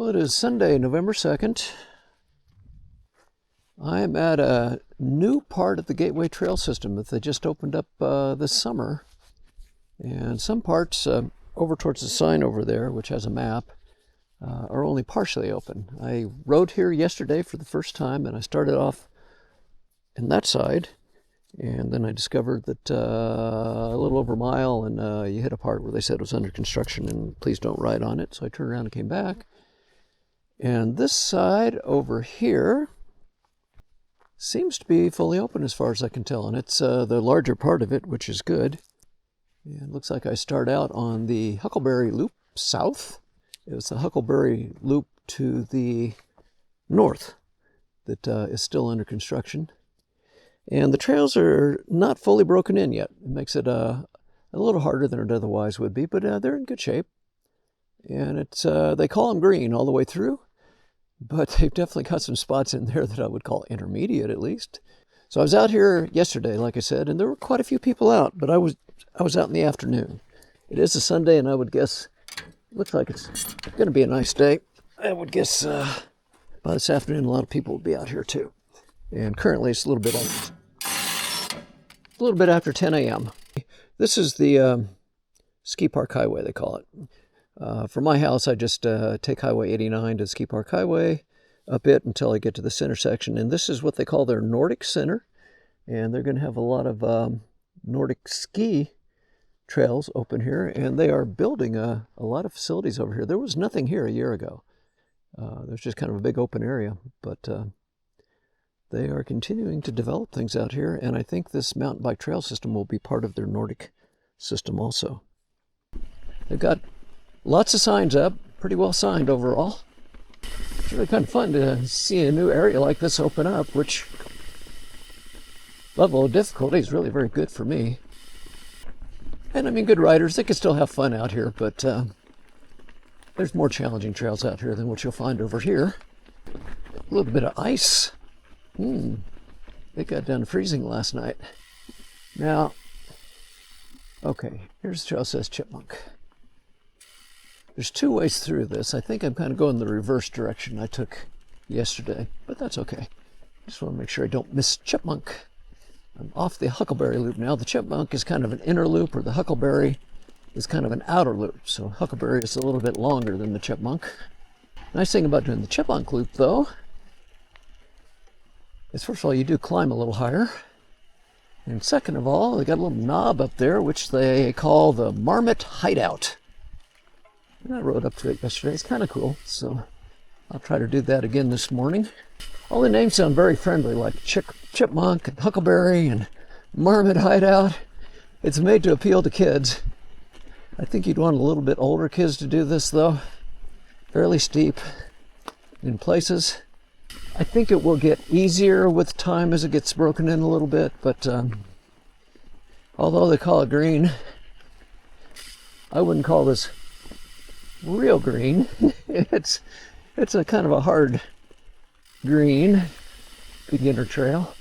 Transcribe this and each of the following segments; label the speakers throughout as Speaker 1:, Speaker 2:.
Speaker 1: Well, it is Sunday, November 2nd. I am at a new part of the Gateway Trail system that they just opened up this summer. And some parts over towards the sign over there, which has a map, are only partially open. I rode here yesterday for the first time, and I started off in that side. And then I discovered that a little over a mile, and you hit a part where they said it was under construction and please don't ride on it. So I turned around and came back. And this side over here seems to be fully open as far as I can tell. And it's the larger part of it, which is good. And it looks like I start out on the Huckleberry Loop south. It was the Huckleberry Loop to the north that is still under construction. And the trails are not fully broken in yet. It makes it a little harder than it otherwise would be, but they're in good shape. And it's they call them green all the way through, but they've definitely got some spots in there that I would call intermediate at least. So I was out here yesterday, like I said, and there were quite a few people out, but I was out in the afternoon. It is a Sunday, and I would guess, looks like it's going to be a nice day. I would guess by this afternoon, a lot of people will be out here too. And currently it's a little bit after 10 a.m. This is the Ski Park Highway, they call it. From my house, I just take Highway 89 to Ski Park Highway up it until I get to this intersection. And this is what they call their Nordic Center. And they're going to have a lot of Nordic ski trails open here. And they are building a lot of facilities over here. There was nothing here a year ago. There's just kind of a big open area. But they are continuing to develop things out here. And I think this mountain bike trail system will be part of their Nordic system also. They've got lots of signs up, pretty well signed overall. It's really kind of fun to see a new area like this open up, which level of difficulty is really very good for me. And I mean, good riders, they can still have fun out here, but there's more challenging trails out here than what you'll find over here. A little bit of ice. It got down to freezing last night. Now, okay, here's the trail that says Chipmunk. There's two ways through this. I think I'm kind of going the reverse direction I took yesterday, but that's okay. Just want to make sure I don't miss Chipmunk. I'm off the Huckleberry Loop now. The Chipmunk is kind of an inner loop, or the Huckleberry is kind of an outer loop. So Huckleberry is a little bit longer than the Chipmunk. Nice thing about doing the Chipmunk Loop, though, is first of all, you do climb a little higher. And second of all, they got a little knob up there, which they call the Marmot Hideout. And I rode up to it yesterday. It's kind of cool, so I'll try to do that again this morning. All the names sound very friendly, like Chipmunk and Huckleberry and Marmot Hideout. It's made to appeal to kids. I think you'd want a little bit older kids to do this, though. Fairly steep in places. I think it will get easier with time as it gets broken in a little bit, but although they call it green, I wouldn't call this real green. It's a kind of a hard green beginner trail.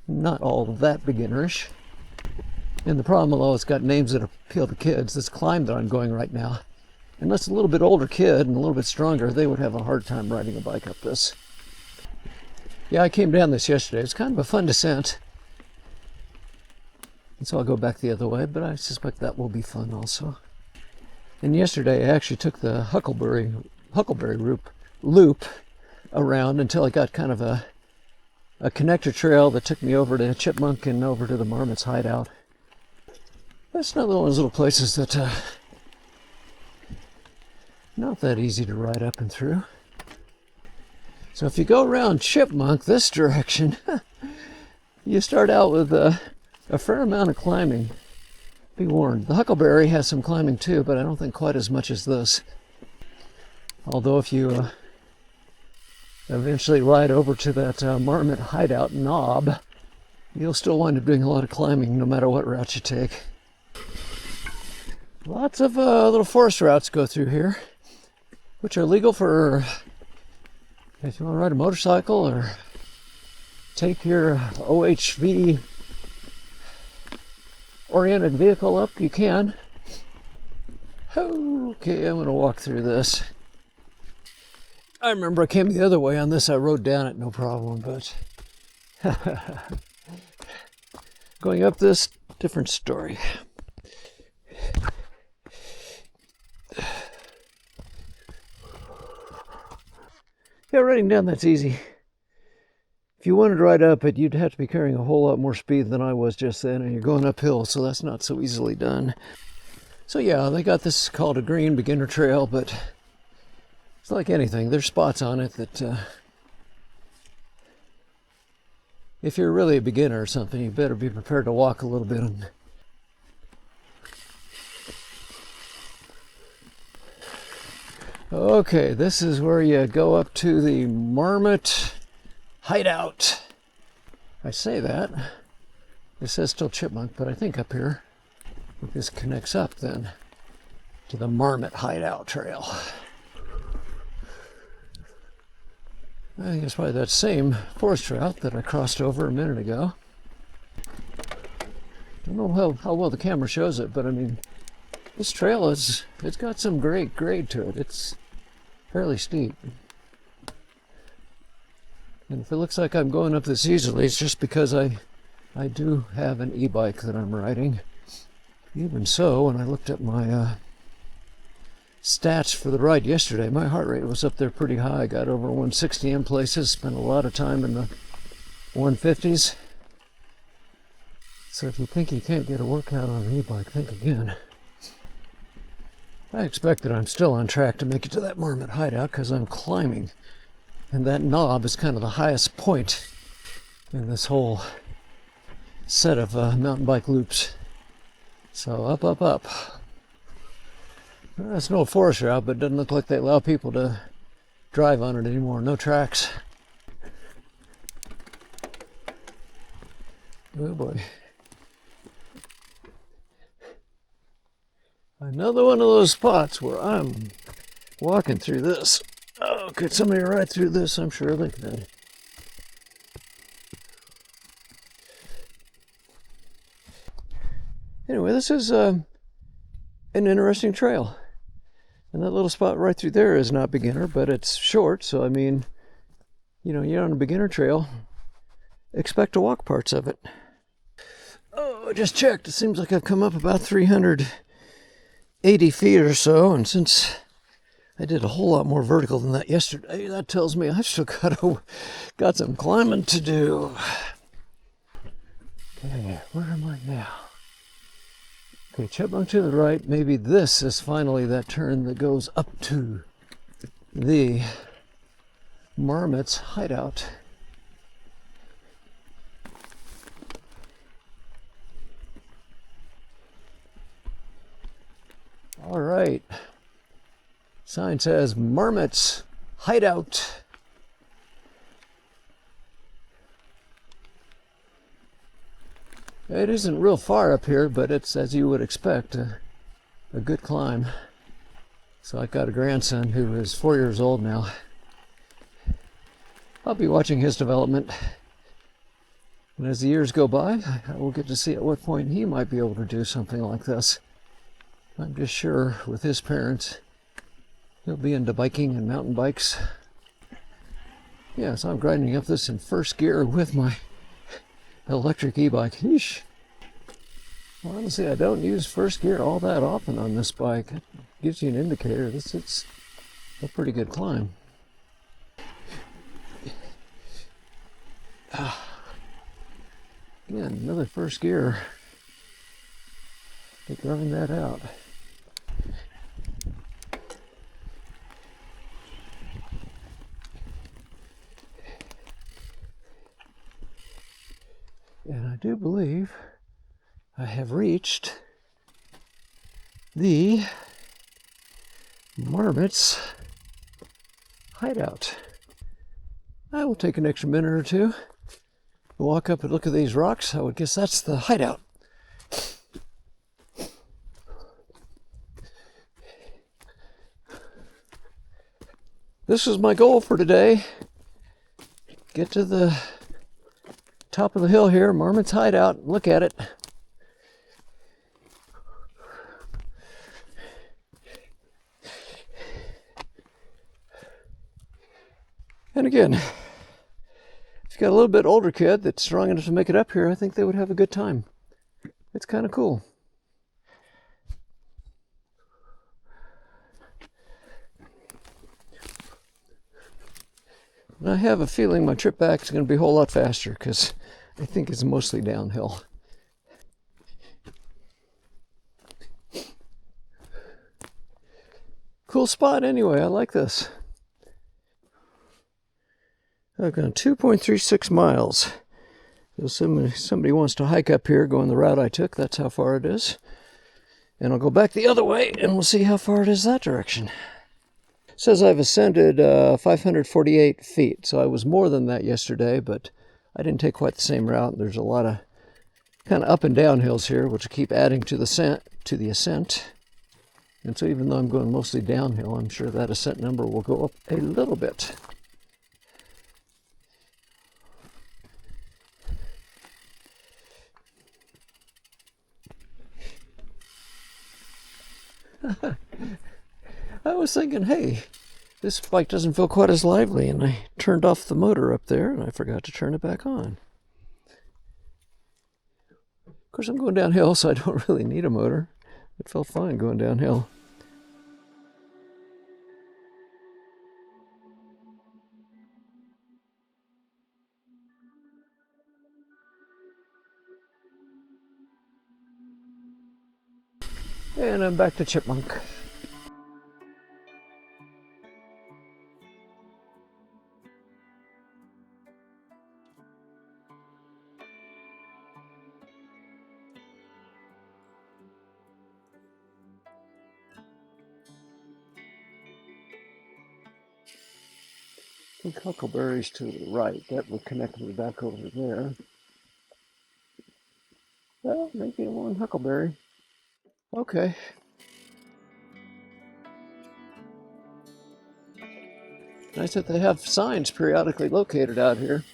Speaker 1: Not all that beginnerish. And the problem, although it's got names that appeal to kids, this climb that I'm going right now, unless a little bit older kid and a little bit stronger, they would have a hard time riding a bike up this. Yeah, I came down this yesterday. It's kind of a fun descent. And so I'll go back the other way, but I suspect that will be fun also. And yesterday I actually took the Huckleberry loop around until I got kind of a connector trail that took me over to Chipmunk and over to the Marmot's Hideout. That's another one of those little places that not that easy to ride up and through. So if you go around Chipmunk this direction, you start out with a fair amount of climbing. Be warned. The Huckleberry has some climbing too, but I don't think quite as much as this. Although if you eventually ride over to that Marmot Hideout knob, you'll still wind up doing a lot of climbing no matter what route you take. Lots of little forest routes go through here, which are legal for if you want to ride a motorcycle or take your OHV oriented vehicle up, you can. Okay, I'm going to walk through this. I remember I came the other way on this. I rode down it, no problem, but going up this, different story. Yeah, riding down, that's easy. If you wanted to ride up it, you'd have to be carrying a whole lot more speed than I was just then, and you're going uphill, so that's not so easily done. So yeah, they got this called a green beginner trail, but it's like anything. There's spots on it that if you're really a beginner or something, you better be prepared to walk a little bit. Okay, this is where you go up to the Marmot hideout. I say that. It says still Chipmunk, but I think up here, this connects up then to the Marmot hideout trail. I think it's probably that same forest route that I crossed over a minute ago. I don't know how well the camera shows it, but I mean, this trail it's got some great grade to it. It's fairly steep. And if it looks like I'm going up this easily, it's just because I do have an e-bike that I'm riding. Even so, when I looked at my stats for the ride yesterday, my heart rate was up there pretty high. I got over 160 in places, spent a lot of time in the 150s. So if you think you can't get a workout on an e-bike, think again. I expect that I'm still on track to make it to that Marmot hideout because I'm climbing. And that knob is kind of the highest point in this whole set of mountain bike loops. So up, up, up. That's an old forest route, but it doesn't look like they allow people to drive on it anymore. No tracks. Oh boy. Another one of those spots where I'm walking through this. Oh, could somebody ride through this? I'm sure they could. Anyway, this is an interesting trail. And that little spot right through there is not beginner, but it's short. So, I mean, you know, you're on a beginner trail. Expect to walk parts of it. Oh, I just checked. It seems like I've come up about 380 feet or so. And since I did a whole lot more vertical than that yesterday, that tells me I've still got some climbing to do. Okay, where am I now? Okay, Chipmunk to the right. Maybe this is finally that turn that goes up to the Marmot's hideout. All right. Sign says Marmot's hideout. It isn't real far up here, but it's, as you would expect, a good climb. So I've got a grandson who is 4 years old now. I'll be watching his development. And as the years go by, I will get to see at what point he might be able to do something like this. I'm just sure with his parents, he'll be into biking and mountain bikes. Yeah, so I'm grinding up this in first gear with my electric e-bike. Yeesh. Well, honestly, I don't use first gear all that often on this bike. It gives you an indicator. It's a pretty good climb. Again, another first gear to grind that out. And I do believe I have reached the Marmot's hideout. I will take an extra minute or two, walk up and look at these rocks. I would guess that's the hideout. This is my goal for today. Get to the top of the hill here, Marmot's hideout, look at it. And again, if you've got a little bit older kid that's strong enough to make it up here, I think they would have a good time. It's kind of cool. And I have a feeling my trip back is going to be a whole lot faster because I think it's mostly downhill. Cool spot anyway. I like this. I've gone 2.36 miles. So somebody wants to hike up here going the route I took. That's how far it is. And I'll go back the other way and we'll see how far it is that direction. It says I've ascended 548 feet. So I was more than that yesterday, but I didn't take quite the same route. There's a lot of kind of up and down hills here, which will keep adding to the ascent. And so even though I'm going mostly downhill, I'm sure that ascent number will go up a little bit. I was thinking, hey, this bike doesn't feel quite as lively, and I turned off the motor up there, and I forgot to turn it back on. Of course, I'm going downhill, so I don't really need a motor. It felt fine going downhill. And I'm back to Chipmunk. I think huckleberries to the right. That will connect me back over there. Well, maybe one huckleberry. Okay. Nice that they have signs periodically located out here.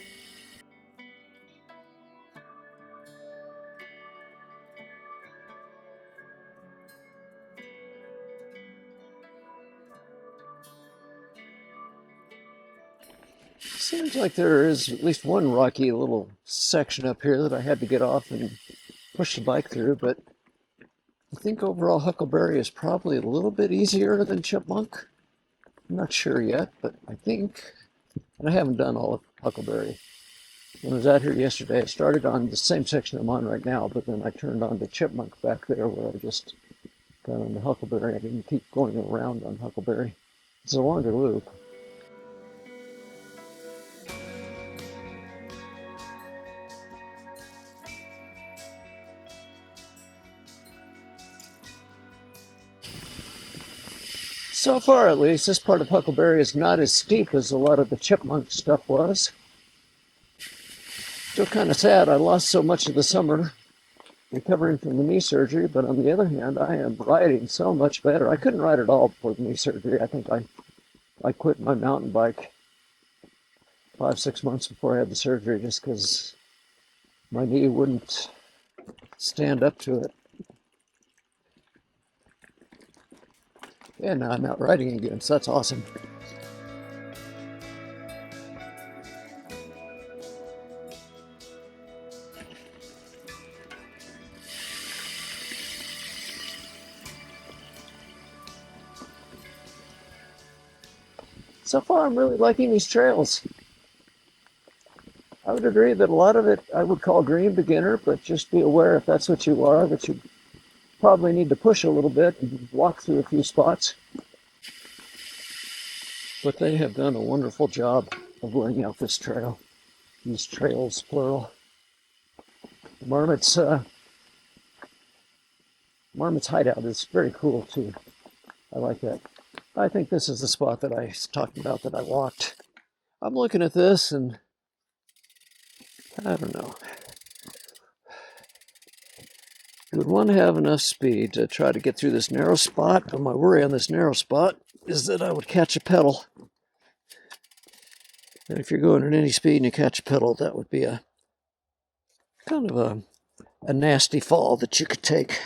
Speaker 1: Seems like there is at least one rocky little section up here that I had to get off and push the bike through, but I think overall Huckleberry is probably a little bit easier than Chipmunk. I'm not sure yet, but I think, and I haven't done all of Huckleberry. When I was out here yesterday, I started on the same section I'm on right now, but then I turned on to Chipmunk back there where I just got on the Huckleberry. I didn't keep going around on Huckleberry. It's a longer loop. So far, at least, this part of Huckleberry is not as steep as a lot of the Chipmunk stuff was. Still kind of sad. I lost so much of the summer recovering from the knee surgery, but on the other hand, I am riding so much better. I couldn't ride at all before the knee surgery. I think I quit my mountain bike 5-6 months before I had the surgery just because my knee wouldn't stand up to it. And now I'm out riding again, so that's awesome. So far, I'm really liking these trails. I would agree that a lot of it I would call green beginner, but just be aware if that's what you are, that you probably need to push a little bit and walk through a few spots. But they have done a wonderful job of laying out this trail. These trails, plural. Marmot's hideout is very cool too. I like that. I think this is the spot that I was talking about that I walked. I'm looking at this and I don't know. You would want to have enough speed to try to get through this narrow spot, but my worry on this narrow spot is that I would catch a pedal. And if you're going at any speed and you catch a pedal, that would be a kind of a nasty fall that you could take.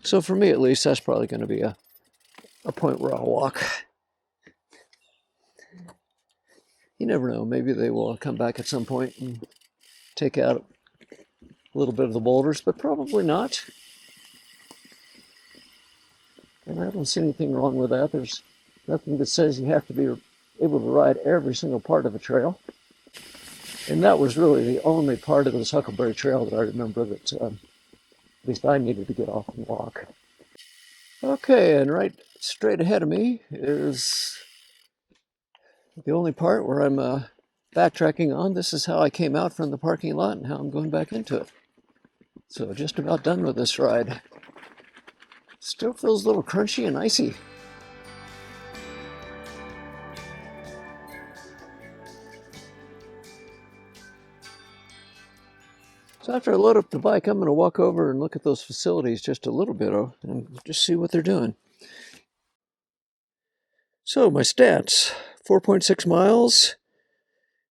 Speaker 1: So for me at least, that's probably going to be a point where I'll walk. you never know. Maybe they will come back at some point and take out a little bit of the boulders, but probably not. And I don't see anything wrong with that. There's nothing that says you have to be able to ride every single part of a trail. And that was really the only part of this Huckleberry Trail that I remember that at least I needed to get off and walk. Okay, and right straight ahead of me is the only part where I'm backtracking on. This is how I came out from the parking lot and how I'm going back into it. So just about done with this ride. Still feels a little crunchy and icy. So after I load up the bike, I'm going to walk over and look at those facilities just a little bit and just see what they're doing. So my stats, 4.6 miles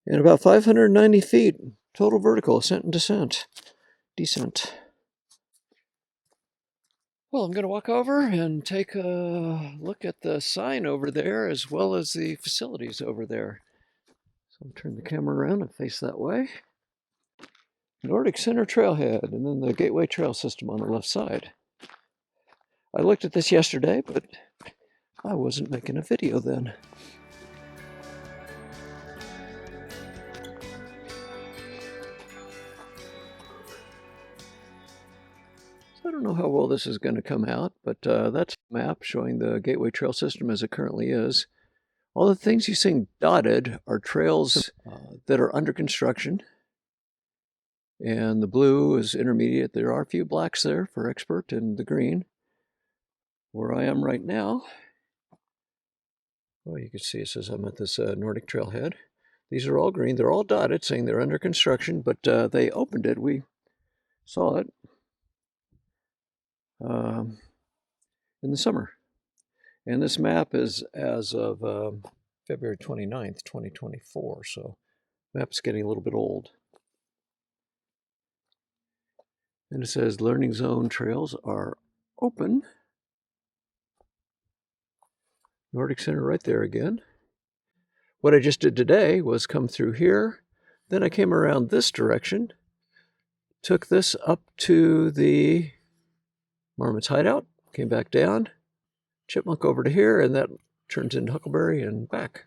Speaker 1: and about 590 feet total vertical ascent and descent. Well, I'm going to walk over and take a look at the sign over there as well as the facilities over there. So I'll turn the camera around and face that way. Nordic Center Trailhead, and then the Gateway Trail System on the left side. I looked at this yesterday, but I wasn't making a video then. So I don't know how well this is going to come out, but that's a map showing the Gateway Trail System as it currently is. All the things you see dotted are trails that are under construction. And the blue is intermediate. There are a few blacks there for expert, and the green. Where I am right now, well, you can see it says I'm at this Nordic Trailhead. These are all green. They're all dotted, saying they're under construction, but they opened it. We saw it in the summer. And this map is as of February 29th, 2024, so the map's getting a little bit old. And it says learning zone trails are open. Nordic Center right there again. What I just did today was come through here. Then I came around this direction, took this up to the Marmot's Hideout, came back down, Chipmunk over to here, and that turns into Huckleberry and back.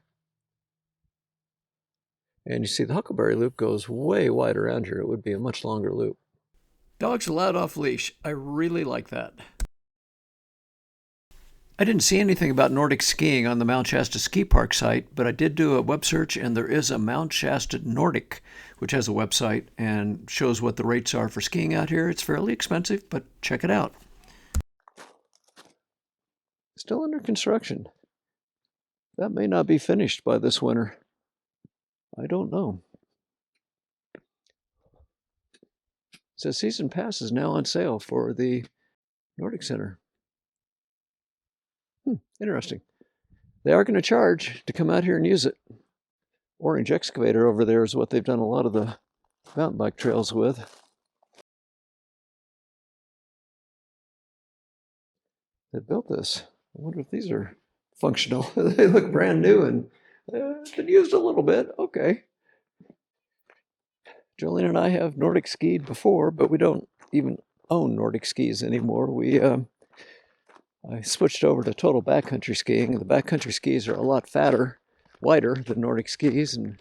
Speaker 1: And you see the Huckleberry loop goes way wide around here. It would be a much longer loop. Dogs allowed off leash. I really like that. I didn't see anything about Nordic skiing on the Mount Shasta ski park site, but I did do a web search, and there is a Mount Shasta Nordic, which has a website and shows what the rates are for skiing out here. It's fairly expensive, but check it out. Still under construction. That may not be finished by this winter. I don't know. So season pass is now on sale for the Nordic Center. Interesting. They are going to charge to come out here and use it. Orange Excavator over there is what they've done a lot of the mountain bike trails with. They built this. I wonder if these are functional. They look brand new and been used a little bit. Okay. Joline and I have Nordic skied before, but we don't even own Nordic skis anymore. I switched over to total backcountry skiing. The backcountry skis are a lot fatter, wider than Nordic skis, and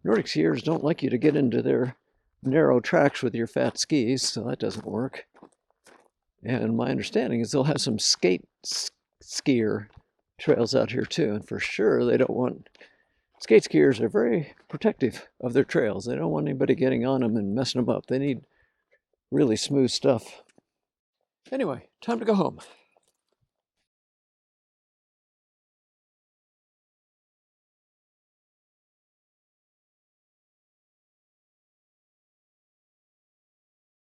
Speaker 1: Nordic skiers don't like you to get into their narrow tracks with your fat skis, so that doesn't work. And my understanding is they'll have some skate skier trails out here too, and for sure they don't want... Skate skiers are very protective of their trails. They don't want anybody getting on them and messing them up. They need really smooth stuff. Anyway, time to go home.